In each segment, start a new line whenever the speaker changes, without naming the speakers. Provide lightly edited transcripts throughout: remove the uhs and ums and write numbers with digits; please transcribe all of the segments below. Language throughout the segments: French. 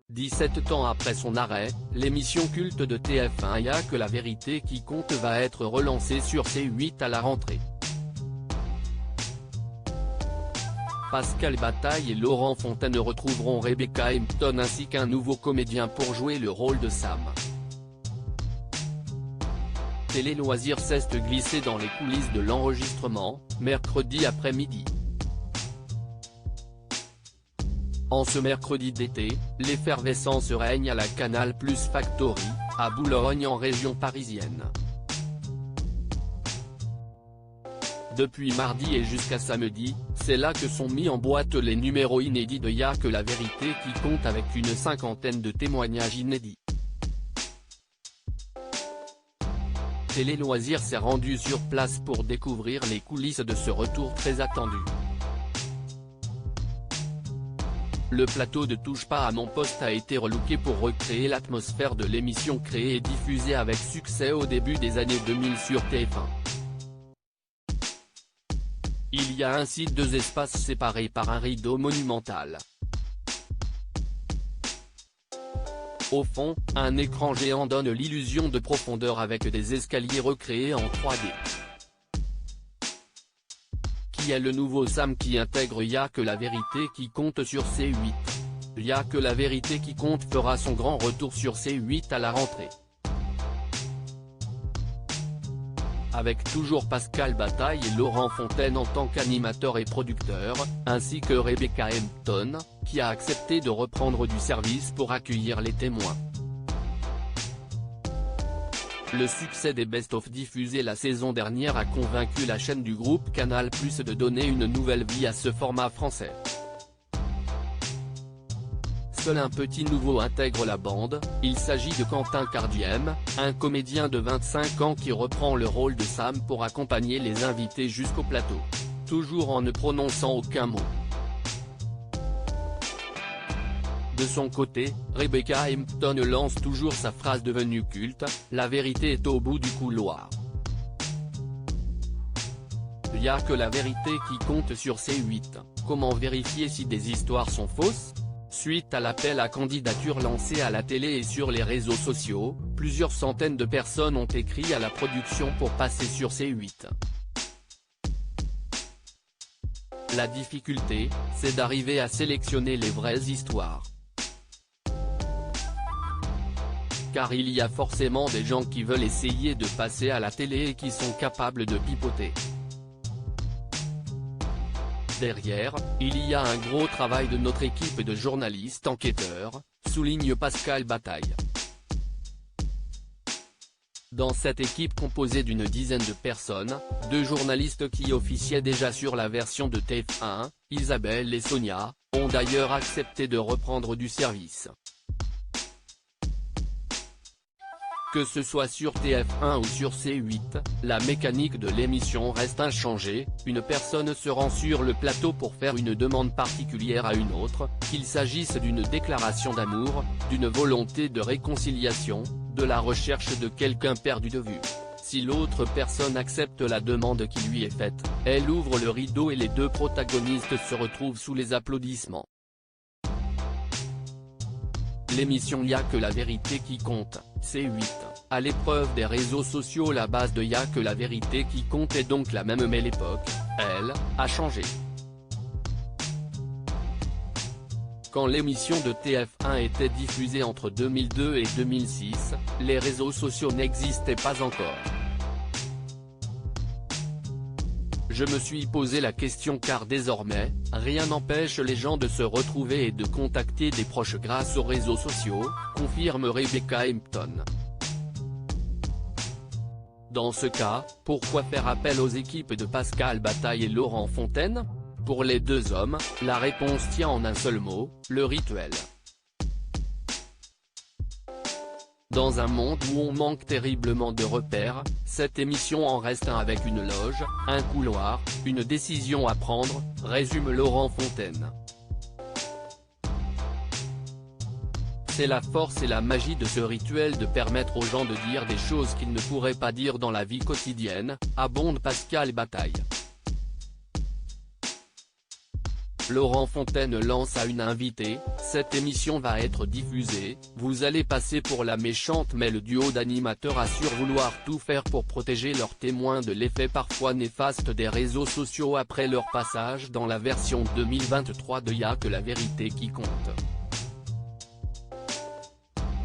17 ans après son arrêt, l'émission culte de TF1 Y'a que la vérité qui compte va être relancée sur C8 à la rentrée. Pascal Bataille et Laurent Fontaine retrouveront Rebecca Hampton ainsi qu'un nouveau comédien pour jouer le rôle de Sam. Télé Loisirs s'est glissé dans les coulisses de l'enregistrement, mercredi après-midi. En ce mercredi d'été, l'effervescence règne à la Canal+ Factory, à Boulogne en région parisienne. Depuis mardi et jusqu'à samedi, c'est là que sont mis en boîte les numéros inédits de Y'a que la vérité qui compte avec une cinquantaine de témoignages inédits. Télé Loisirs s'est rendu sur place pour découvrir les coulisses de ce retour très attendu. Le plateau de Touche pas à mon poste a été relooké pour recréer l'atmosphère de l'émission créée et diffusée avec succès au début des années 2000 sur TF1. Il y a ainsi deux espaces séparés par un rideau monumental. Au fond, un écran géant donne l'illusion de profondeur avec des escaliers recréés en 3D. Qui est le nouveau Sam qui intègre Y'a que la vérité qui compte sur C8. Y'a que la vérité qui compte fera son grand retour sur C8 à la rentrée. Avec toujours Pascal Bataille et Laurent Fontaine en tant qu'animateurs et producteurs, ainsi que Rebecca Hampton, qui a accepté de reprendre du service pour accueillir les témoins. Le succès des best-of diffusés la saison dernière a convaincu la chaîne du groupe Canal+ de donner une nouvelle vie à ce format français. Seul un petit nouveau intègre la bande, il s'agit de Quentin Cardiem, un comédien de 25 ans qui reprend le rôle de Sam pour accompagner les invités jusqu'au plateau. Toujours en ne prononçant aucun mot. De son côté, Rebecca Hampton lance toujours sa phrase devenue culte, « La vérité est au bout du couloir ». Y'a que la vérité qui compte sur C8, comment vérifier si des histoires sont fausses? Suite à l'appel à candidature lancé à la télé et sur les réseaux sociaux, plusieurs centaines de personnes ont écrit à la production pour passer sur C8. La difficulté, c'est d'arriver à sélectionner les vraies histoires. Car il y a forcément des gens qui veulent essayer de passer à la télé et qui sont capables de pipoter. Derrière, il y a un gros travail de notre équipe de journalistes enquêteurs, souligne Pascal Bataille. Dans cette équipe composée d'une dizaine de personnes, deux journalistes qui officiaient déjà sur la version de TF1, Isabelle et Sonia, ont d'ailleurs accepté de reprendre du service. Que ce soit sur TF1 ou sur C8, la mécanique de l'émission reste inchangée, une personne se rend sur le plateau pour faire une demande particulière à une autre, qu'il s'agisse d'une déclaration d'amour, d'une volonté de réconciliation, de la recherche de quelqu'un perdu de vue. Si l'autre personne accepte la demande qui lui est faite, elle ouvre le rideau et les deux protagonistes se retrouvent sous les applaudissements. L'émission Y'a que la vérité qui compte, C8, à l'épreuve des réseaux sociaux. La base de Y'a que la vérité qui compte est donc la même mais l'époque, elle, a changé. Quand l'émission de TF1 était diffusée entre 2002 et 2006, les réseaux sociaux n'existaient pas encore. Je me suis posé la question car désormais, rien n'empêche les gens de se retrouver et de contacter des proches grâce aux réseaux sociaux, confirme Rebecca Hampton. Dans ce cas, pourquoi faire appel aux équipes de Pascal Bataille et Laurent Fontaine? Pour les deux hommes, la réponse tient en un seul mot, le rituel. Dans un monde où on manque terriblement de repères, cette émission en reste un avec une loge, un couloir, une décision à prendre, résume Laurent Fontaine. C'est la force et la magie de ce rituel de permettre aux gens de dire des choses qu'ils ne pourraient pas dire dans la vie quotidienne, abonde Pascal Bataille. Laurent Fontaine lance à une invitée, cette émission va être diffusée, vous allez passer pour la méchante, mais le duo d'animateurs assure vouloir tout faire pour protéger leurs témoins de l'effet parfois néfaste des réseaux sociaux après leur passage dans la version 2023 de Y'a que la vérité qui compte.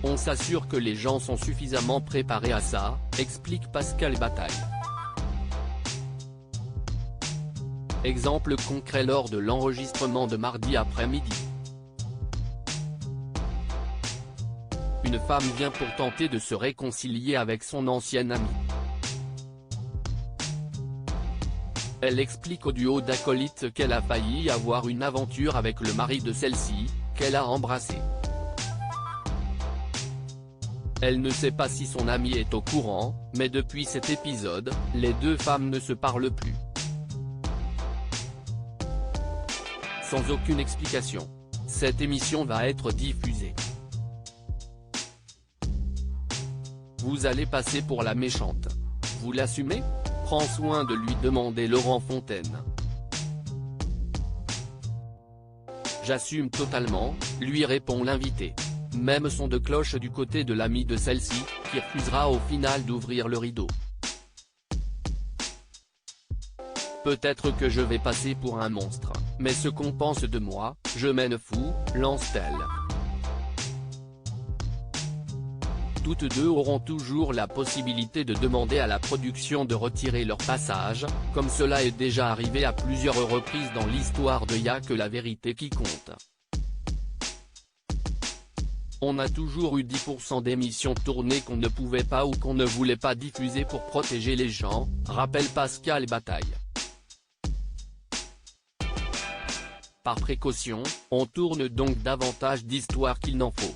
On s'assure que les gens sont suffisamment préparés à ça, explique Pascal Bataille. Exemple concret lors de l'enregistrement de mardi après-midi. Une femme vient pour tenter de se réconcilier avec son ancienne amie. Elle explique au duo d'acolytes qu'elle a failli avoir une aventure avec le mari de celle-ci, qu'elle a embrassé. Elle ne sait pas si son amie est au courant, mais depuis cet épisode, les deux femmes ne se parlent plus. Sans aucune explication. Cette émission va être diffusée. Vous allez passer pour la méchante. Vous l'assumez ? Prends soin de lui demander Laurent Fontaine. J'assume totalement, lui répond l'invité. Même son de cloche du côté de l'ami de celle-ci, qui refusera au final d'ouvrir le rideau. Peut-être que je vais passer pour un monstre, mais ce qu'on pense de moi, je mène fou, lance-t-elle. Toutes deux auront toujours la possibilité de demander à la production de retirer leur passage, comme cela est déjà arrivé à plusieurs reprises dans l'histoire de Y'a que la vérité qui compte. On a toujours eu 10% d'émissions tournées qu'on ne pouvait pas ou qu'on ne voulait pas diffuser pour protéger les gens, rappelle Pascal Bataille. Par précaution, on tourne donc davantage d'histoires qu'il n'en faut.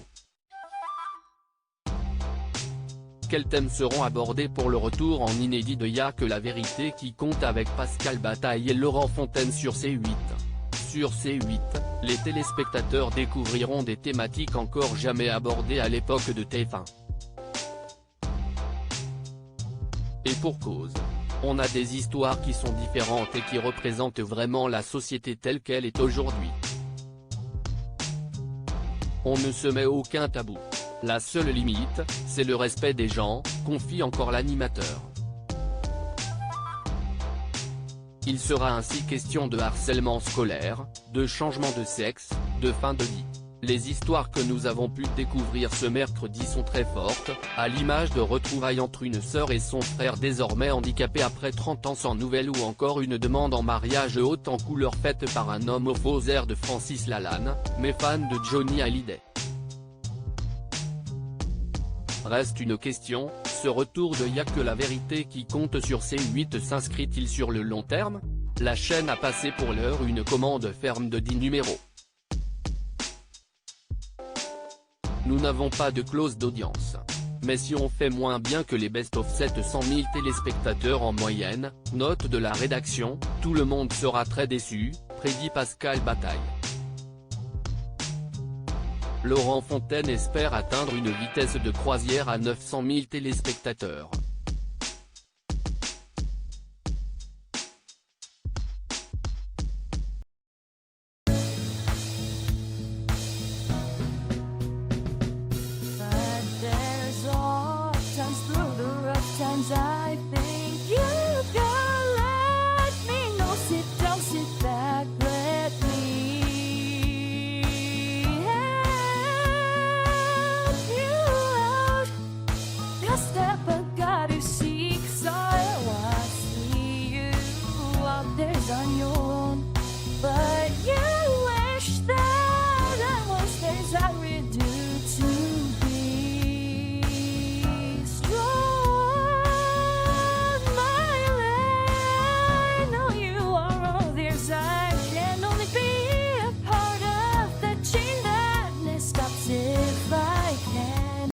Quels thèmes seront abordés pour le retour en inédit de Y'a que la vérité qui compte avec Pascal Bataille et Laurent Fontaine sur C8. Sur C8, les téléspectateurs découvriront des thématiques encore jamais abordées à l'époque de TF1. Et pour cause. On a des histoires qui sont différentes et qui représentent vraiment la société telle qu'elle est aujourd'hui. On ne se met aucun tabou. La seule limite, c'est le respect des gens, confie encore l'animateur. Il sera ainsi question de harcèlement scolaire, de changement de sexe, de fin de vie. Les histoires que nous avons pu découvrir ce mercredi sont très fortes, à l'image de retrouvailles entre une sœur et son frère désormais handicapé après 30 ans sans nouvelles ou encore une demande en mariage haute en couleur faite par un homme aux faux airs de Francis Lalanne, mais fan de Johnny Hallyday. Reste une question, ce retour de Y'a que la vérité qui compte sur C8 s'inscrit-il sur le long terme ? La chaîne a passé pour l'heure une commande ferme de 10 numéros. Nous n'avons pas de clause d'audience. Mais si on fait moins bien que les best-of 700 000 téléspectateurs en moyenne, note de la rédaction, tout le monde sera très déçu, prédit Pascal Bataille. Laurent Fontaine espère atteindre une vitesse de croisière à 900 000 téléspectateurs.